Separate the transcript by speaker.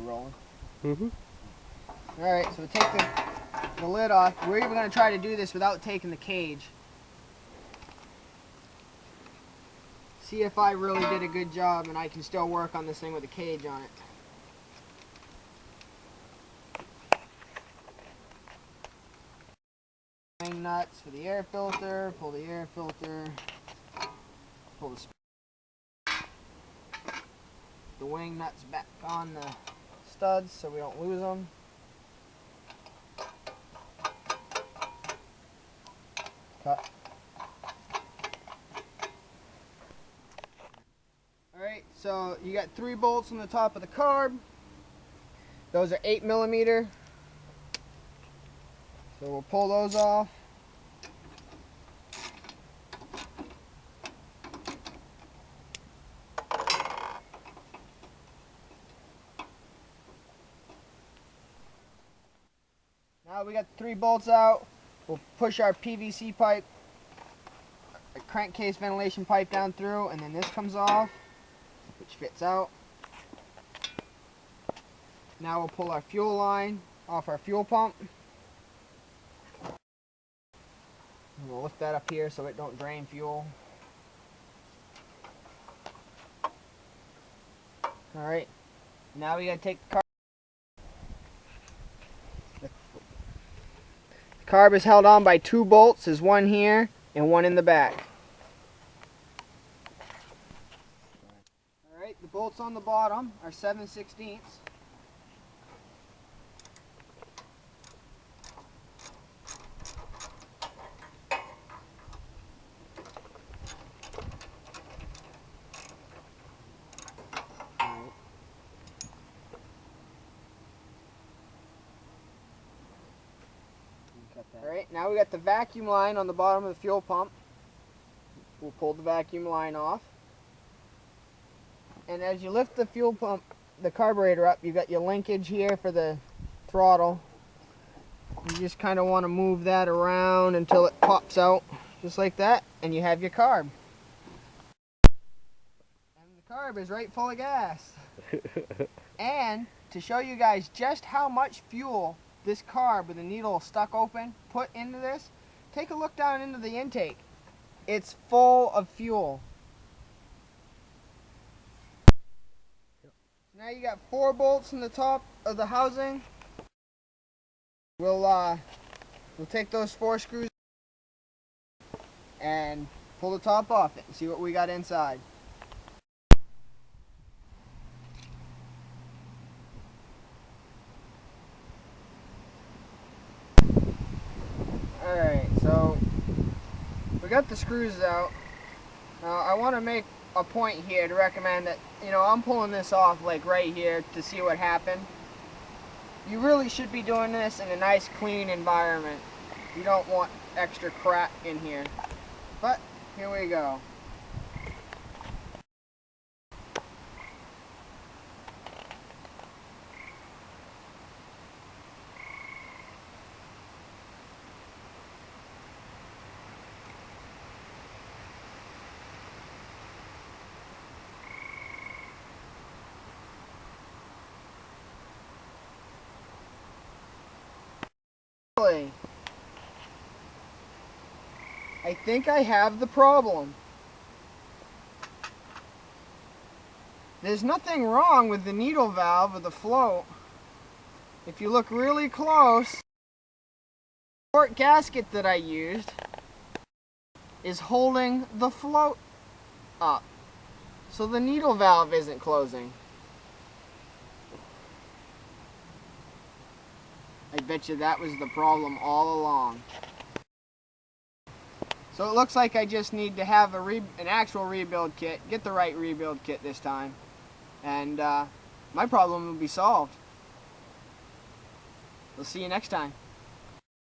Speaker 1: You rolling?
Speaker 2: Mm-hmm.
Speaker 1: Alright, so take the lid off. We're even going to try to do this without taking the cage. See if I really did a good job and I can still work on this thing with a cage on it. Wing nuts for the air filter, pull the air filter, pull the wing nuts back on the studs so we don't lose them. Cut. Alright, so you got 3 bolts on the top of the carb. Those are 8mm. So we'll pull those off. Now we got the 3 bolts out. We'll push our PVC pipe, a crankcase ventilation pipe down through, and then this comes off, which fits out. Now we'll pull our fuel line off our fuel pump. And we'll lift that up here so it don't drain fuel. Alright, now we gotta take the carb. The carb is held on by 2 bolts. There's one here and one in the back. Alright, the bolts on the bottom are 7/16. Alright, now we got the vacuum line on the bottom of the fuel pump. We'll pull the vacuum line off. And as you lift the fuel pump, the carburetor up, you got your linkage here for the throttle. You just kind of want to move that around until it pops out, just like that, and you have your carb. And the carb is right full of gas. And to show you guys just how much fuel this carb with the needle stuck open put into this, take a look down into the intake. It's full of fuel. Now you got 4 bolts in the top of the housing. We'll take those 4 screws and pull the top off it and see what we got inside. Alright, so we got the screws out. Now I want to make a point here to recommend that, you know, I'm pulling this off like right here to see what happened. You really should be doing this in a nice clean environment. You don't want extra crap in here. But here we go. I think I have the problem. There's nothing wrong with the needle valve or the float. If you look really close, the short gasket that I used is holding the float up. So the needle valve isn't closing. I bet you that was the problem all along. So it looks like I just need to have an actual rebuild kit, get the right rebuild kit this time, and my problem will be solved. We'll see you next time.